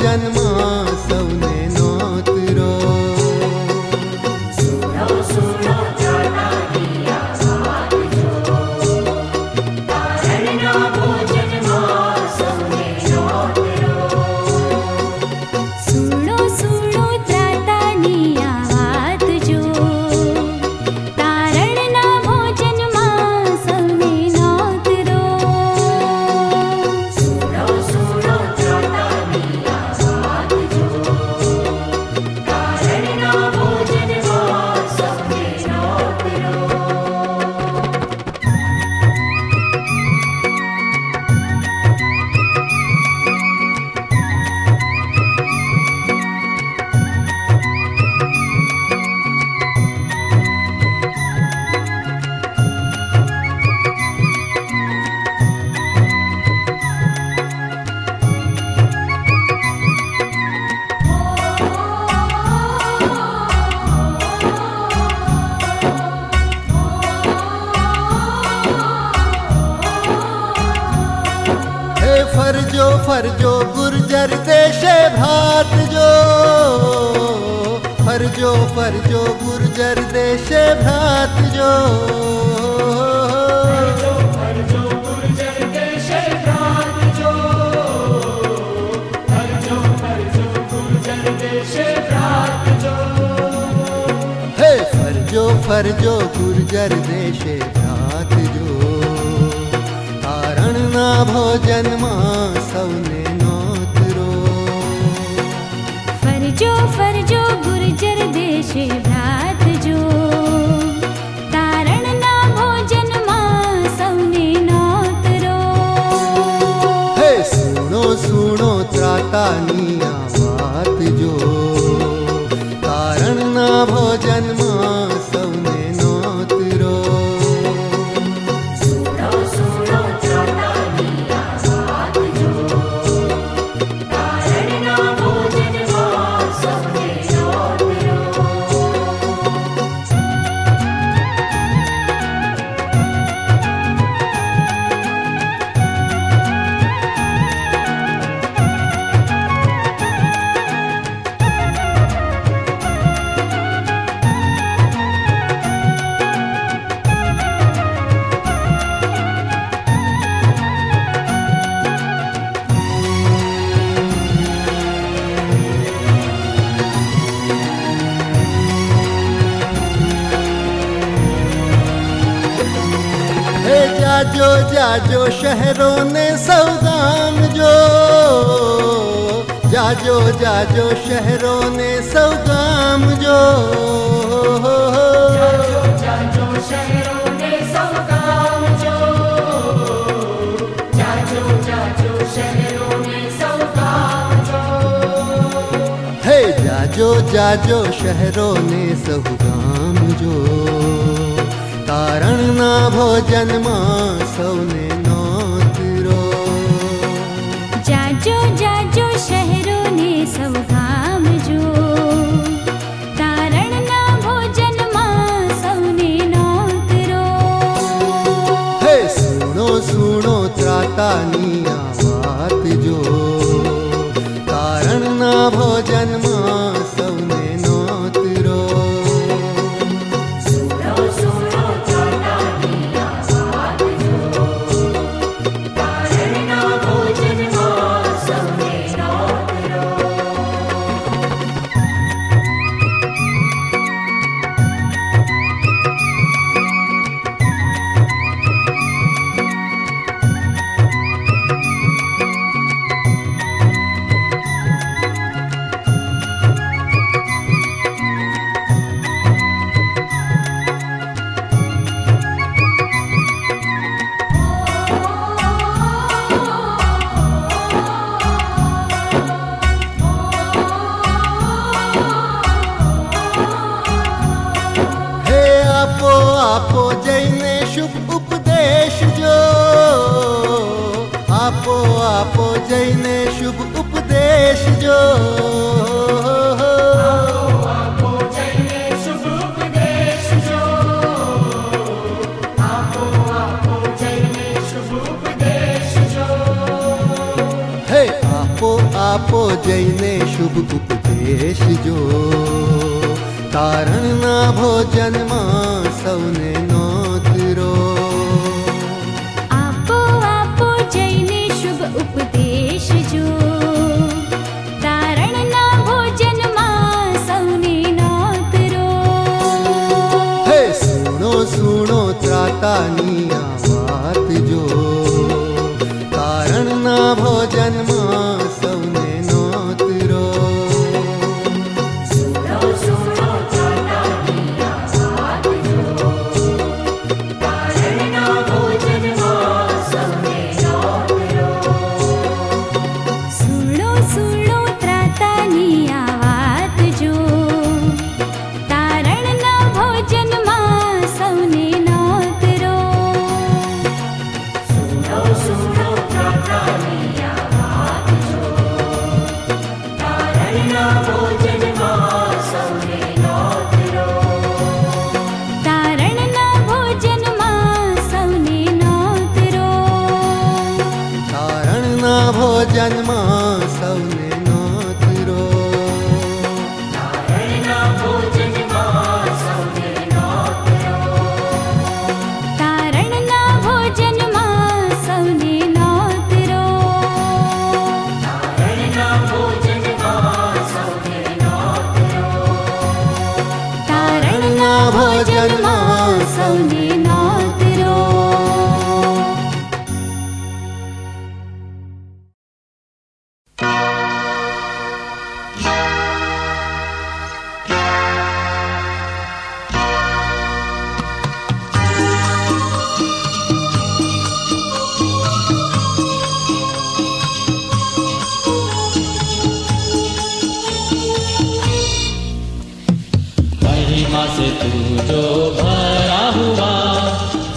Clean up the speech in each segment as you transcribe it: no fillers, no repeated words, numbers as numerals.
ભોજનમાં સૌને નોતરો. ફરજો ફરજો ગુર્જર દેશે ભ્રાતજો. ફરજો ફરજો ગુર્જર દેશે ભ્રાતજો. હે ફરજો ફરજો ગુર્જર દેશે ભ્રાતજો. તારણના ભોજનમાં સૌને નોતરો. ફરજો ફરજો ગુર્જર દેશે ભ્રાતજો. તારણના ભોજનમાં સૌને નોતરો. હે સુણો સુણો ત્રાતાની આ વાત જો. તારણના ભોજનમાં સૌને નોતરો. જાજો જાજો શહેરોને સૌ ગામજો. જાજો જાજો શહેરોને સૌ ગામજો. હે જાજો જાજો શહેરોને સૌ ગામજો. તારણના ભોજનમાં સૌને નોતરો. જાજો જાજો શહેરોને સૌ ગામજો. તારણના ભોજનમાં સૌને નોતરો. હે સુણો સુણો ત્રાતાની આ વાત જો. તારણના ભોજનમાં સૌને નોતરો. આપો જઈને શુભ ઉપદેશ જો. આપો આપો જઈને શુભ ઉપદેશ જો. હે આપો આપો જઈને શુભ ઉપદેશ જો, તારણના ભોજનમાં સૌને નોતરો. આપો આપો જઈને શુભ ઉપદેશ જો, તારણના ભોજનમાં સૌને નોતરો. હે સુણો સુણો ત્રાતાની આ વાત જો, તારણના ભોજનમાં સૌને નોતરો. સુણો સુણો ત્રાતાની આ વાત જો, તારણના ભોજનમાં સૌને નોતરો. સુણો સુણો ત્રાતાની આ વાત જો, તારણના ભોજનમાં સૌને નોતરો. સુણો સુણો ત્રાતાની આ વાત જો, તારણના ભોજનમાં સૌને નોતરો. તારણના ભોજનમાં સૌને નોતરો. તારણના ભોજનમાં સૌને નોતરો. તારણના ભોજનમાં સૌને નોતરો. તારણના ભોજનમાં સૌને નોતરો. તારણના ભોજનમાં સૌને નોતરો. તારણના ભોજનમાં સૌને નોતરો. महिमा से तू जो भरा हुआ,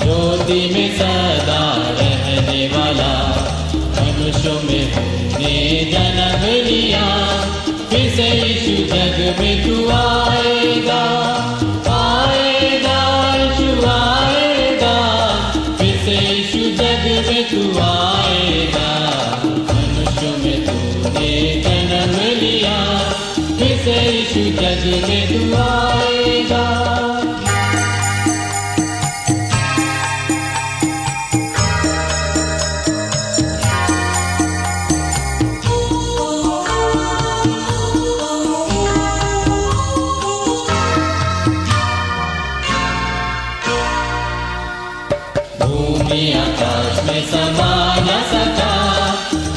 ज्योति में सदा रहने वाला, मनुष्यों में होने जन्म लिया, फिर से यीशु जग में तू आएगा. आएगा यीशु आएगा, फिर से यीशु जग में तू आएगा. मनुष्यों में तूने जन्म लिया, फिर से यीशु जग में तू आएगा. भूमि आकाश में समा न सका,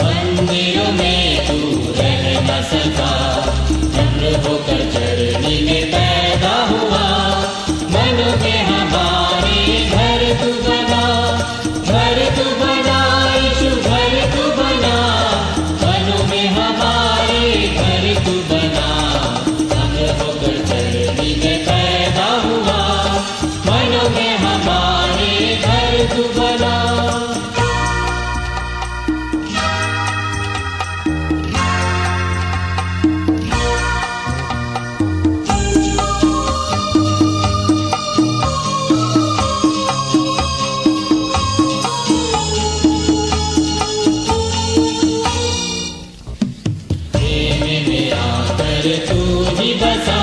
मंदिरों में तू रह न सका. चंद्र होकर चरनी में पैदा हुआ, मन में हमारे घर तू बना. घर तू बना यीशु, घर तू बना, मनो में हमारे घर तू बना. चंद्र होकर चरनी में पैदा हुआ, मनो में हमारे घर तू बना. प्रेम में आकर तू ही बसा,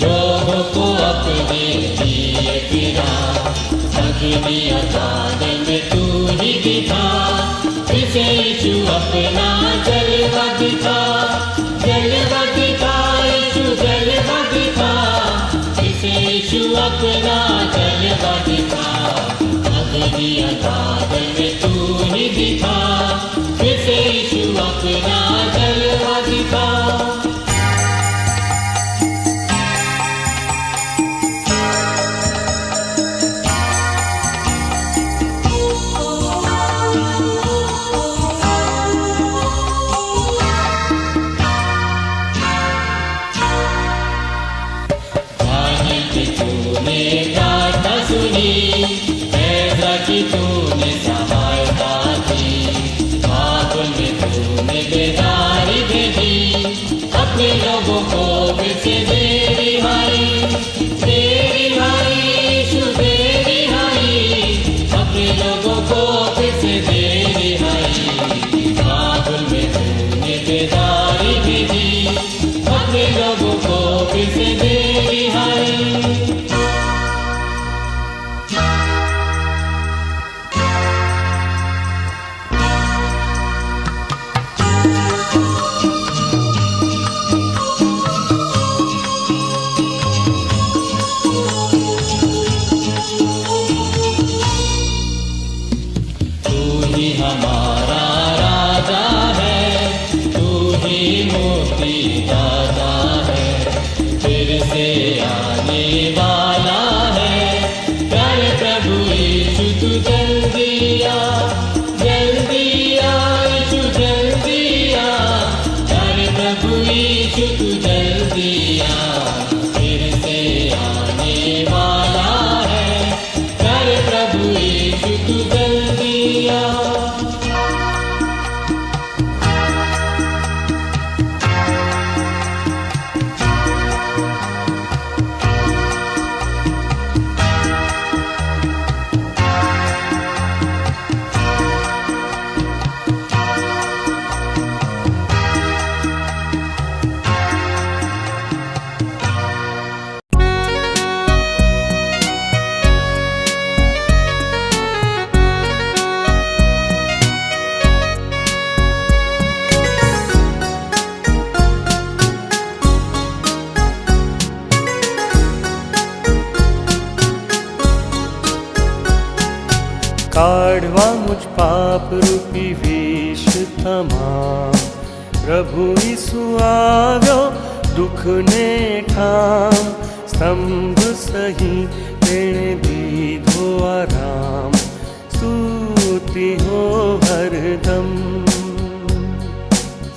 लोगों को अपने लिए फिरा. अग्नि और बादल में तू ही दिखा, फिर से यीशु अपना जलवा दिखा. जलवा दिखा यीशु, जलवा दिखा, फिर से यीशु अपना जलवा दिखा. अग्नि और बादल में तू ही दिखा, फिर से यीशु अपना जलवा दिखा. तूने प्रार्थना सुनी, ऐसा कि तूने सहायता की. बाबुल में तूने बेदारी भेजी, अपने लोगों को फिर से दे रिहाई. दे रिहाई यीशु, दे रिहाई, अपने लोगों को फिर से दे रिहाई. बाबुल में तूने से दे रिहाई। हमारा राजा है, तू ही मुक्ति दाता है, फिर से आने वाला है। प्यारे प्रभु यीशु तू जल्दी आ, जल्दी आ यीशु जल्दी आ। प्यारे प्रभु यीशु तू जल्दी आ, फिर से आने वाला है। प्यारे प्रभु यीशु तू जल्दी आ। કાઢવા મુજ પાપ રૂપી વેશ તમામ, પ્રભુ ઈસુ આવ્યો દુઃખને ઠામ, સ્તંભ સહી તેણે દીધો આરામ, સ્તુતિ હો હરદમ,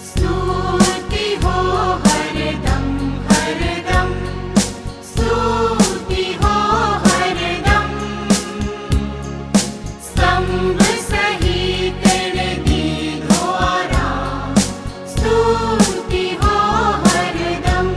स्तुति हो हरदम हरदम, स्तुति हो हरदम। स्तंभ सहित तेरे दीधो आराम, स्तुति हो हरदम।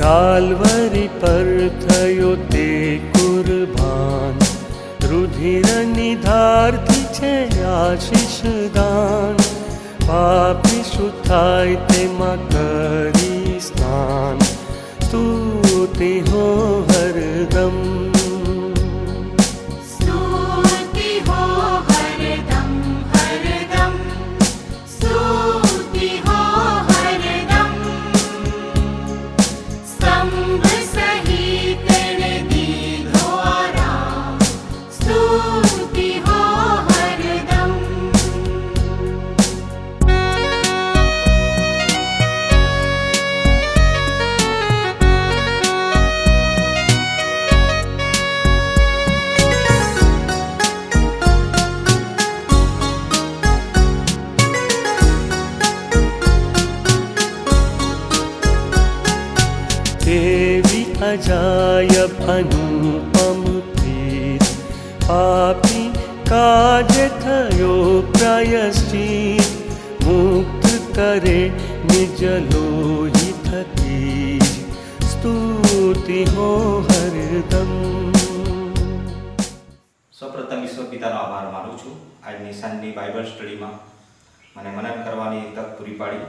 કાલ્વરી પર થયો તે કુરબાન, રુધિરની ધારથી છે આશીષ દાન, પાપી શું થાય તેમાં કરી સ્નાન, સ્તુતિ હો હરદમ, स्तुति हो हरदम हरदम, स्तुति हो हरदम। स्तंभ सहित तेरे दीधो आराम, स्तुति हो हरदम। તેવી અજાયબ અનુપમ પ્રીત, પાપી કાજે થયો પ્રાયશ્ચિત, મુક્ત કરે નિજ લોહી થકી, સ્તુતિ હો હરદમ. સૌપ્રથમ ઈશ્વર પિતાનો આભાર માનું છું આજની સાંજની બાઇબલ સ્ટડીમાં મને મનન કરવાની તક પૂરી પાડી.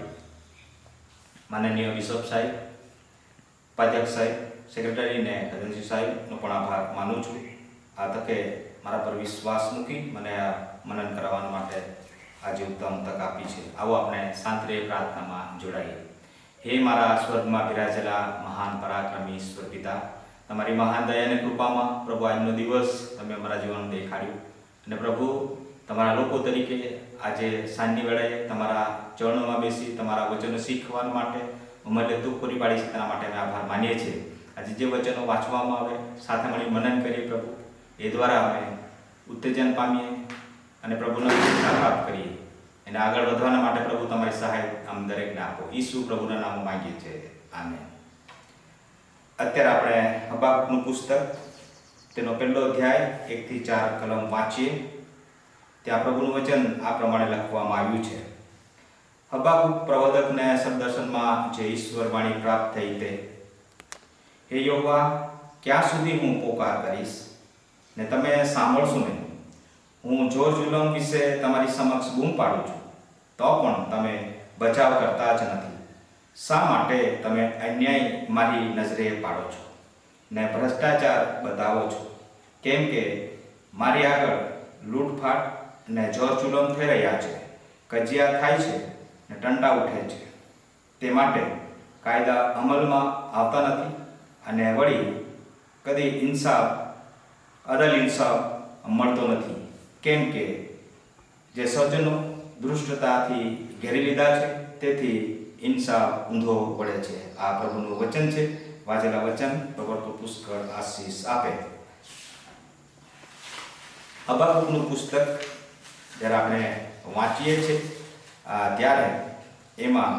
માનનીય બિશપ સાહેબ, ઉપાધ્યક્ષ સાહેબ, સેક્રેટરી ને ખજાનચી સાહેબનો પણ આભાર માનું છું. આ તકે મારા પર વિશ્વાસ મૂકી મને આ મનન કરાવવા માટે આજે ઉત્તમ તક આપી છે. આવો આપણે શાંતિરે પ્રાર્થનામાં જોડાઈએ. હે મારા સ્વર્ગમાં બિરાજેલા મહાન પરાક્રમી ઈશ્વર પિતા, તમારી મહાન દયા અને કૃપામાં પ્રભુ આજનો દિવસ તમે અમારા જીવનમાં દેખાડ્યું, અને પ્રભુ તમારા લોકો તરીકે આજે સાંજની વેળાએ તમારા ચરણોમાં બેસી તમારા વચનો શીખવા માટે અમને તું પૂરી પાડી છે, તેના માટે અમે આભાર માનીએ છીએ. આજે જે વચનો વાંચવામાં આવે સાથે મળી મનન કરીએ પ્રભુ, એ દ્વારા અમે ઉત્તેજન પામીએ અને પ્રભુનો શિક્ષા પ્રાપ્ત કરીએ. એને આગળ વધવાના માટે પ્રભુ તમારી સહાય આમ દરેકને આપો. ઈસુ પ્રભુના નામ માંગીએ છીએ, આમેન. અત્યારે આપણે હબાકુકનું પુસ્તક તેનો પહેલો અધ્યાય 1 થી 4 કલમ વાંચીએ. ત્યાં પ્રભુનું વચન આ પ્રમાણે લખવામાં આવ્યું છે. હબાકુક પ્રવાદકને સદર્શનમાં જે ઈશ્વરવાણી પ્રાપ્ત થઈ તે, હે યહોવા, ક્યાં સુધી હું પોકાર કરીશ ને તમે સાંભળશો નહીં? હું જોર જુલમ વિશે તમારી સમક્ષ બૂમ પાડું છું, તો પણ તમે બચાવ કરતા જ નથી. શા માટે તમે અન્યાય મારી નજરે પાડો છો ને ભ્રષ્ટાચાર બતાવો છો? કેમ કે મારી આગળ લૂંટફાટ ને જોર જુલમ થઈ રહ્યા છે, કજિયા થાય છે ને ટંટા ઉઠે છે. તે માટે કાયદા અમલમાં આવતા નથી અને વળી કદી અદલ ઇન્સાફ મળતો નથી. કેમ કે જે સજ્જનો દુષ્ટતાથી ઘેરી લીધા છે, તેથી ઇન્સાફ ઊંધો પડે છે. આ પ્રભુનું વચન છે. વાંચેલા વચન પ્રભુ પુષ્કળ આશીષ આપે. હબાકુકનું પુસ્તક જ્યારે આપણે વાંચીએ છીએ ત્યારે એમાં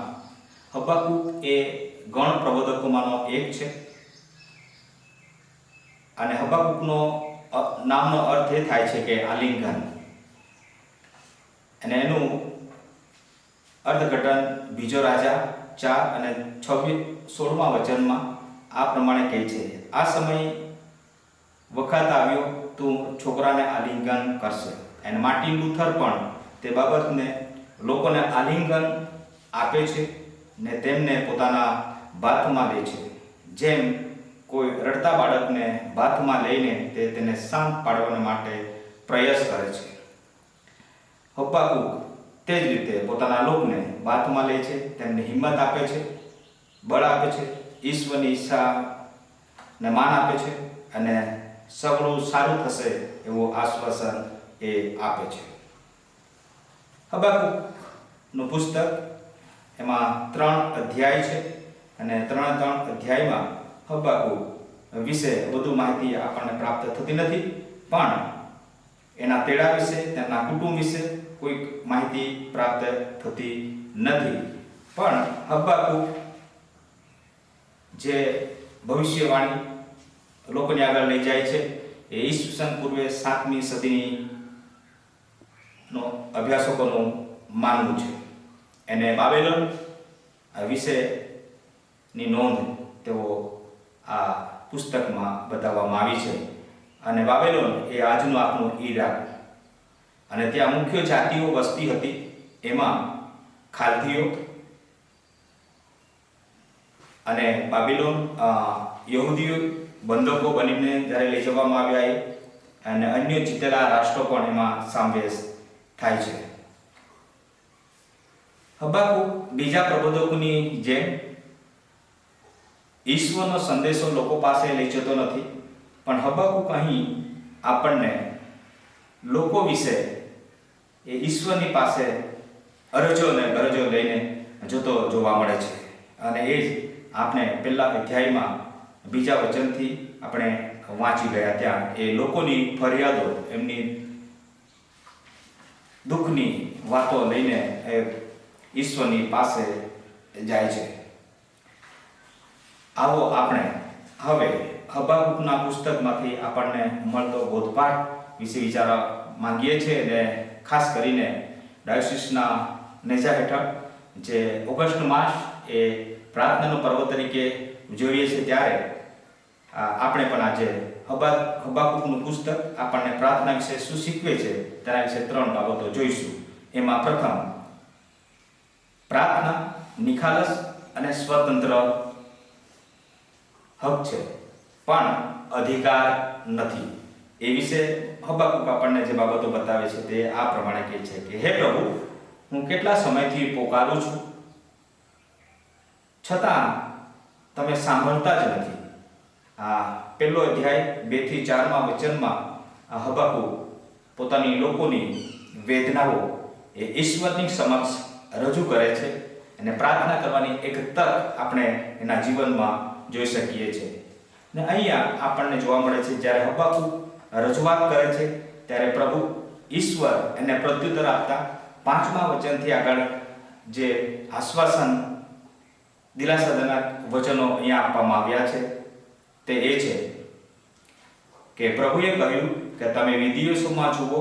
હબાકુક એ ગણ પ્રબોધકોમાંનો એક છે. અને હબાકુકનો નામનો અર્થ એ થાય છે કે આલિંગન. અને એનું અર્થઘટન બીજો રાજા 4 અને 16મા વચનમાં આ પ્રમાણે કહે છે, આ સમય વખત આવ્યો તું છોકરાને આલિંગન કરશે. અને માર્ટિન લુથર પણ તે બાબતને લોકોને આલિંગન આપે છે ને તેમને પોતાના બાથમાં લે છે. જેમ કોઈ રડતા બાળકને બાથમાં લઈને તેને શાંત પાડવા માટે પ્રયાસ કરે છે, હબાકુક તે જ રીતે પોતાના લોકોને બાથમાં લે છે, તેમને હિંમત આપે છે, બળ આપે છે, ઈશ્વરની ઈચ્છાને માન આપે છે અને સગળું સારું થશે એવું આશ્વાસન એ આપે છે. હબાકુકનું પુસ્તક એમાં 3 અધ્યાય છે અને 3 અધ્યાયમાં હબાકુક વિશે વધુ માહિતી આપણને પ્રાપ્ત થતી નથી, પણ એના તેડા વિશે, તેમના કુટુંબ વિશે કોઈ માહિતી પ્રાપ્ત થતી નથી. પણ હબાકુક જે ભવિષ્યવાણી લોકોની આગળ લઈ જાય છે એ ઈસવીસન પૂર્વે 7મી સદીનો અભ્યાસકોનું માનવું છે. એને બાબેલોન વિશેની નોંધ તેઓ આ પુસ્તકમાં બતાવવામાં આવી છે. અને બાબેલોન એ આજનું આપણું ઈરાક, અને ત્યાં મુખ્ય જાતિઓ વસતી હતી. એમાં ખાલદીઓ અને બાબેલોન યહૂદીઓ બંધકો બનીને જ્યારે લઈ જવામાં આવ્યા અને અન્ય જીતેલા રાષ્ટ્રો પણ એમાં સમાવેશ થાય છે. હબાકુક બીજા પ્રબોધકોની જેમ ઈશ્વરનો સંદેશો લોકો પાસે લઈ જતો નથી, પણ હબાકુક અહીં આપણને લોકો વિશે એ ઈશ્વરની પાસે અરજો અને ગરજો લઈને જતો જોવા મળે છે. અને એ જ આપણે પહેલા અધ્યાયમાં બીજા વચનથી આપણે વાંચી ગયા. ત્યાં એ લોકોની ફરિયાદો, એમની દુઃખની વાતો લઈને એ ઈશ્વરની પાસે જાય છે. આવો આપણે હવે હબાકુકના પુસ્તકમાંથી આપણને મળતો બોધપાઠ વિશે વિચારવા માંગીએ છીએ. અને ખાસ કરીને ડાયોસિસના નેજા હેઠળ જે ઓગસ્ટ માસ એ પ્રાર્થનાનો પર્વ તરીકે ઉજવીએ છીએ, ત્યારે આપણે પણ આજે હબાકુકનું પુસ્તક આપણને પ્રાર્થના વિશે શું શીખવે છે તેના વિશે 3 બાબતો જોઈશું. એમાં પ્રથમ, પ્રાર્થના નિખાલસ અને સ્વતંત્ર હક છે, પણ અધિકાર નથી. એ વિશે હબાકુક આપણને જે બાબતો બતાવે છે તે આ પ્રમાણે કહે છે કે, હે પ્રભુ, હું કેટલા સમયથી પોકારું છું, છતાં તમે સાંભળતા જ નથી. આ પહેલો અધ્યાય 2 થી 4માં વચનમાં હબાકુક પોતાની લોકોની વેદનાઓ એ ઈશ્વરની સમક્ષ રજૂ કરે છે અને પ્રાર્થના કરવાની એક તક આપણે એના જીવનમાં જોઈ શકીએ છીએ. ને અહીંયા આપણને જોવા મળે છે જ્યારે હબાકુક રજૂઆત કરે છે ત્યારે પ્રભુ ઈશ્વર એને પ્રત્યુત્તર આપતા 5મા વચનથી આગળ જે આશ્વાસન, દિલાસાજનક વચનો અહીંયા આપવામાં આવ્યા છે તે એ છે કે પ્રભુએ કહ્યું કે તમે વિદેશોમાં જુઓ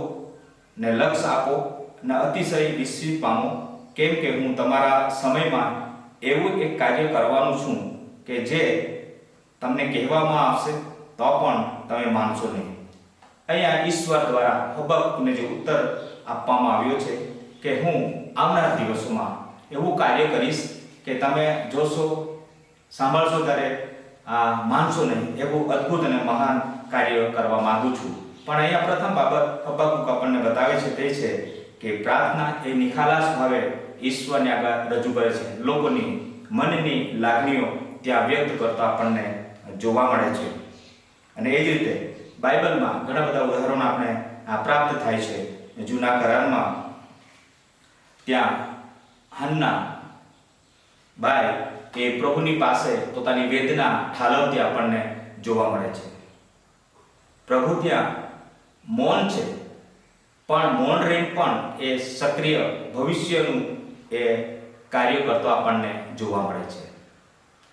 ને લક્ષ્ય આપો અને અતિશય વિસ્મિત પામો, કેમ કે હું તમારા સમયમાં એવું એક કાર્ય કરવાનું છું કે જે તમને કહેવામાં આવશે તો પણ તમે માનશો નહીં. અહીંયા ઈશ્વર દ્વારા હબક્કને જે ઉત્તર આપવામાં આવ્યો છે કે હું આવનાર દિવસોમાં એવું કાર્ય કરીશ કે તમે જોશો, સાંભળશો ત્યારે માનશો નહીં. એવું અદ્ભુત અને મહાન કાર્ય કરવા માંગુ છું. પણ અહીંયા પ્રથમ બાબત હબક્કુક આપણને બતાવે છે તે છે કે પ્રાર્થના એ નિખાલસ ભાવે ઈશ્વરને આગળ રજૂ કરે છે. લોકોની મનની લાગણીઓ ત્યાં વ્યક્ત કરતા આપણને જોવા મળે છે. અને એ જ રીતે બાઇબલમાં ઘણા બધા ઉદાહરણો આપણે પ્રાપ્ત થાય છે. જૂના કરારમાં ત્યાં હન્ના બાઈ એ પ્રભુની પાસે પોતાની વેદના ઠાલવતી આપણને જોવા મળે છે. પ્રભુ ત્યાં મૌન છે, પણ મૌન રહીને પણ એ સક્રિય ભવિષ્યનું એ કાર્ય કરતો આપણને જોવા મળે છે.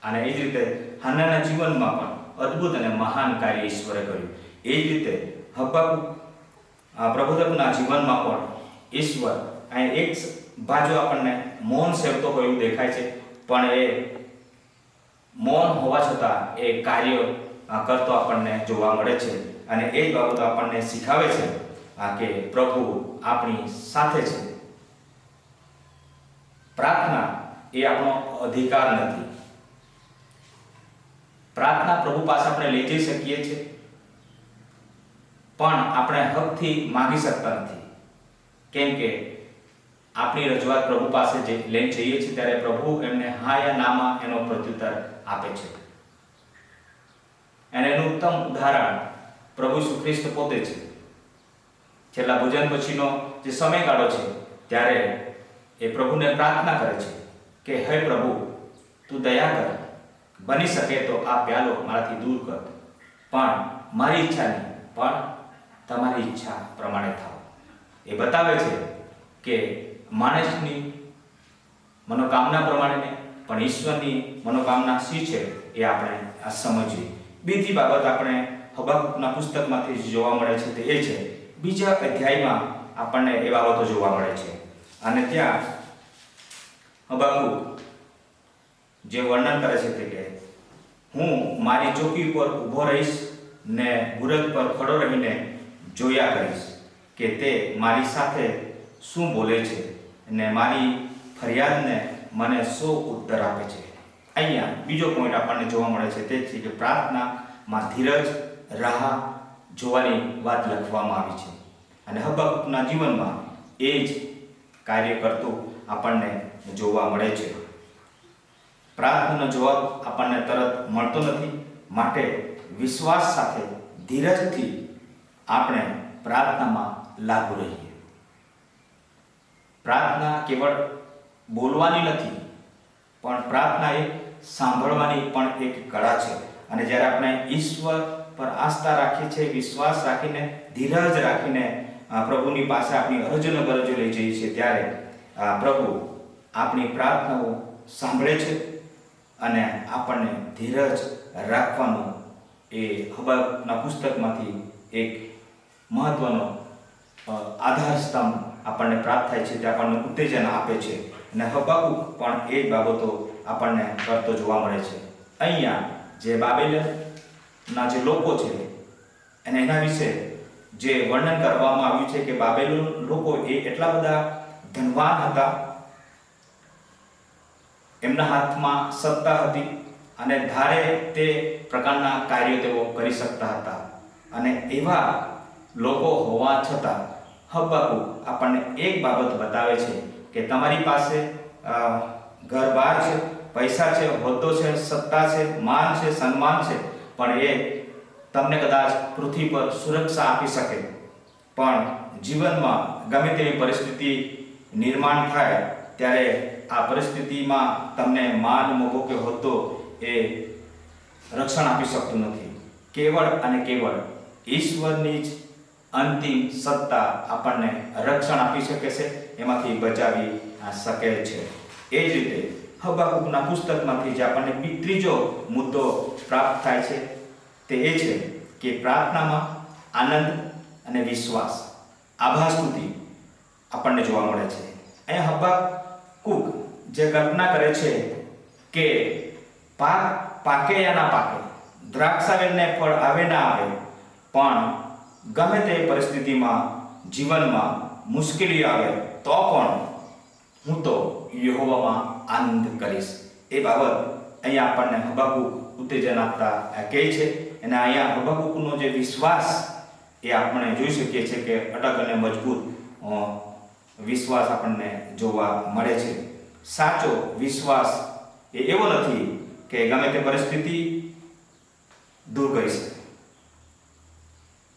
અને એ જ રીતે હન્નાના જીવનમાં પણ અદ્ભુત અને મહાન કાર્ય ઈશ્વરે કર્યું. એ જ રીતે હબક્કુક પ્રબોધકના જીવનમાં પણ ઈશ્વર અહીં એક બાજુ આપણને મૌન સેવતો હોય એવું દેખાય છે, પણ એ મૌન હોવા છતાં એ કાર્ય કરતો આપણને જોવા મળે છે. અને એ જ બાબતો આપણને શીખાવે છે કે પ્રભુ આપણી સાથે છે. પ્રાર્થના એ આપણો અધિકાર નથી. પ્રાર્થના પ્રભુ પાસે આપણે લઈ જઈ શકીએ છીએ, પણ આપણે હકથી માંગી શકતા નથી. કેમ કે આપણી રજૂઆત પ્રભુ પાસે જે લઈને જઈએ છીએ ત્યારે પ્રભુ એમને હા યા નામાં એનો પ્રત્યુત્તર આપે છે. અને એનું ઉત્તમ ઉદાહરણ પ્રભુ ઈસુ ખ્રિસ્ત પોતે છે. છેલ્લા ભોજન પછીનો જે સમયગાળો છે ત્યારે એ પ્રભુને પ્રાર્થના કરે છે કે હે પ્રભુ, તું દયા કર, બની શકે તો આ પ્યાલો મારાથી દૂર કર, પણ મારી ઈચ્છા નહીં, પણ તમારી ઈચ્છા પ્રમાણે થાવ. એ બતાવે છે કે માણસની મનોકામના પ્રમાણે નહીં, પણ ઈશ્વરની મનોકામના શી છે એ આપણે સમજવી. બીજી બાબત આપણે હબક્કુકના પુસ્તકમાંથી જોવા મળે છે તે એ છે, બીજા અધ્યાયમાં આપણને એ બાબતો જોવા મળે છે. અને ત્યાં હબક્કુક જે વર્ણન કરે છે તે કે હું મારી ચોકી ઉપર ઊભો રહીશ ને બુરજ પર ખડો રહીને જોયા કરીશ કે તે મારી સાથે શું બોલે છે અને મારી ફરિયાદને મને શું ઉત્તર આપે છે. અહીંયા બીજો પોઈન્ટ આપણને જોવા મળે છે તે છે કે પ્રાર્થનામાં ધીરજ, રાહ જોવાની વાત લખવામાં આવી છે. અને હબક્કુકના જીવનમાં એ જ કાર્ય કરતું આપણને જોવા મળે છે. પ્રાર્થનાનો જવાબ આપણને તરત મળતો નથી, માટે વિશ્વાસ સાથે ધીરજથી આપણે પ્રાર્થનામાં લાગુ રહીએ. પ્રાર્થના કેવળ બોલવાની નથી, પણ પ્રાર્થના એ સાંભળવાની પણ એક કળા છે. અને જ્યારે આપણે ઈશ્વર પર આસ્થા રાખીએ છીએ, વિશ્વાસ રાખીને, ધીરજ રાખીને પ્રભુની પાસે આપણી અરજનો ગરજો લઈ જઈએ છીએ ત્યારે પ્રભુ આપણી પ્રાર્થનાઓ સાંભળે છે અને આપણને ધીરજ રાખવાનું એ હબક્કુકના પુસ્તકમાંથી એક મહત્વનો આધાર સ્તંભ આપણને પ્રાપ્ત થાય છે. તે આપણને ઉત્તેજન આપે છે. અને હબક્કુક પણ એ જ બાબતો આપણને કરતો જોવા મળે છે. અહીંયા જે બાબેલના જે લોકો છે અને એના વિશે જે વર્ણન કરવામાં આવ્યું છે કે બાબેલોન લોકો એ એટલા બધા ધનવાન હતા, એમના હાથમાં સત્તા હતી અને ધારે તે પ્રકારના કાર્યો તેઓ કરી શકતા હતા. અને એવા લોકો હોવા છતાં હબક્કુક આપણને એક બાબત બતાવે છે કે તમારી પાસે ઘર-બાર છે, પૈસા છે, હોદ્દો છે, સત્તા છે, માન છે, સન્માન છે, પણ એ તમને કદાચ પૃથ્વી પર સુરક્ષા આપી શકે, પણ જીવનમાં ગમે તેવી પરિસ્થિતિ નિર્માણ થાય ત્યારે આ પરિસ્થિતિમાં તમને માન, મોભો કે હોદ્દો એ રક્ષણ આપી શકતું નથી. કેવળ અને કેવળ ઈશ્વરની જ અંતિમ સત્તા આપણને રક્ષણ આપી શકે છે, એમાંથી બચાવી શકે છે. એ જ રીતે હબક્કુકના પુસ્તકમાંથી જે આપણને ત્રીજો મુદ્દો પ્રાપ્ત થાય છે તે એ છે કે પ્રાર્થનામાં આનંદ અને વિશ્વાસ. આભા સ્તુતિ આપણને જોવા મળે છે. અહીંયા હબાકૂક જે કલ્પના કરે છે કે પાક પાકે યા ના પાકે, દ્રાક્ષ આવે ને ફળ આવે ના આવે, પણ ગમે તે પરિસ્થિતિમાં જીવનમાં મુશ્કેલી આવે તો પણ હું તો યહોવામાં આનંદ કરીશ. એ બાબત અહીંયા આપણને હબાકૂક ઉત્તેજન આપતા કહે છે. અને અહીંયા હબાકૂકનો જે વિશ્વાસ એ આપણે જોઈ શકીએ છીએ કે અટક અને મજબૂત વિશ્વાસ આપણને જોવા મળે છે. સાચો વિશ્વાસ એ એવો નથી કે ગમે તે પરિસ્થિતિ દૂર કરી શકે,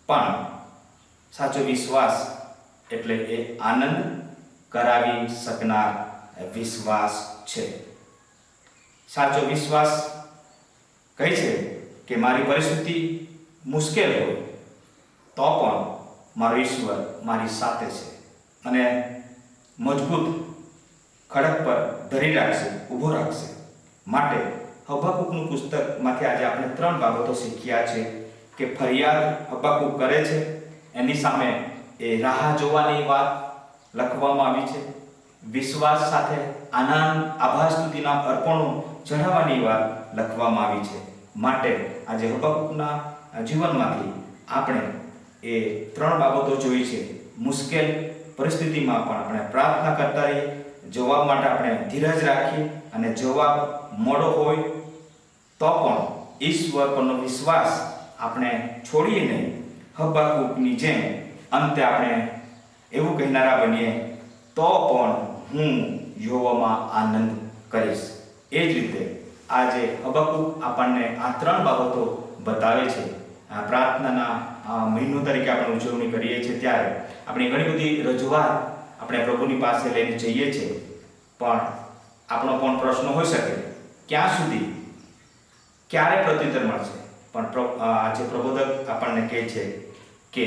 પણ સાચો વિશ્વાસ એટલે એ આનંદ કરાવી શકનાર વિશ્વાસ છે. સાચો વિશ્વાસ કહે છે કે મારી પરિસ્થિતિ મુશ્કેલ હોય તો પણ મારો ઈશ્વર મારી સાથે છે અને મજબૂત ખડક પર ધરી રાખશે, ઊભો રાખશે. માટે હબાકૂકનું પુસ્તકમાંથી આજે આપણે 3 બાબતો શીખ્યા છે કે ફરિયાદ હબાકૂક કરે છે, એની સામે એ રાહ જોવાની વાત લખવામાં આવી છે. વિશ્વાસ સાથે આનંદ આભા સ્તુતિના અર્પણો ચઢાવવાની વાત લખવામાં આવી છે. માટે આજે હબાકૂકના જીવનમાંથી આપણે એ 3 બાબતો જોઈ છે. મુશ્કેલ પરિસ્થિતિમાં પણ આપણે પ્રાર્થના કરતા રહીએ, જવાબ માટે આપણે ધીરજ રાખીએ, અને જવાબ મોડો હોય તો પણ ઈશ્વર પરનો વિશ્વાસ આપણે છોડીએ નહીં. હબાકૂકની જેમ અંતે આપણે એવું કહેનારા બનીએ તો પણ હું યહોવામાં આનંદ કરીશ. એ જ રીતે આજે હબાકૂક આપણને આ 3 બાબતો બતાવે છે. પ્રાર્થનાના મહિનો તરીકે આપણે ઉજવણી કરીએ છીએ ત્યારે આપણી ઘણી બધી રજૂઆત આપણે પ્રભુની પાસે લઈને જઈએ છીએ, પણ આપણો પણ પ્રશ્ન હોઈ શકે ક્યાં સુધી, ક્યારે પ્રત્યુત્તર મળશે. પણ આજે પ્રબોધક આપણને કહે છે કે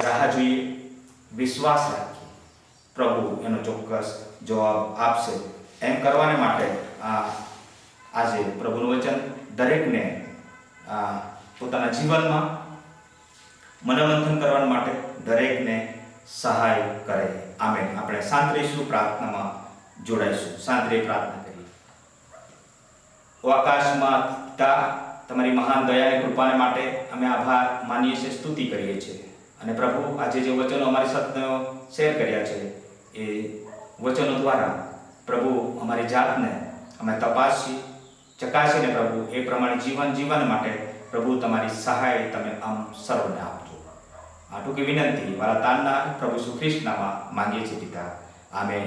રાહ જોઈએ, વિશ્વાસ રાખીએ, પ્રભુ એનો ચોક્કસ જવાબ આપશે. એમ કરવાને માટે આજે પ્રભુનું વચન દરેકને પોતાના જીવનમાં મનોમંથન કરવા માટે દરેકને સહાય કરે. આમેન. આપણે શાંત રહીશું, પ્રાર્થનામાં જોડાઈશું. શાંત રહી પ્રાર્થના કરીએ. ઓ આકાશમાં પિતા, તમારી મહાન દયા અને કૃપાને માટે અમે આભાર માનીએ છીએ, સ્તુતિ કરીએ છીએ. અને પ્રભુ આજે જે વચનો અમારી સાથે શેર કર્યા છે એ વચનો દ્વારા પ્રભુ અમારી જાતને અમે તપાસી ચકાસીને પ્રભુ એ પ્રમાણે જીવન જીવન માટે પ્રભુ તમારી સહાય તમે સર્વને આપજો. આ ટૂંકી વિનંતી વાળા તારના પ્રભુ ઈસુ ખ્રિસ્તનામાં માંગીએ છીએ પિતા. આમેન.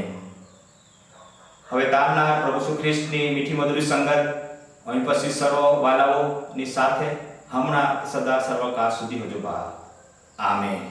હવે તારના પ્રભુ ઈસુ ખ્રિસ્તની મીઠી મધુરી સંગત અહીં પછી સર્વ વાલાઓની સાથે હમણાં સદા સર્વકાળ સુધી હજુ બા. આમેન.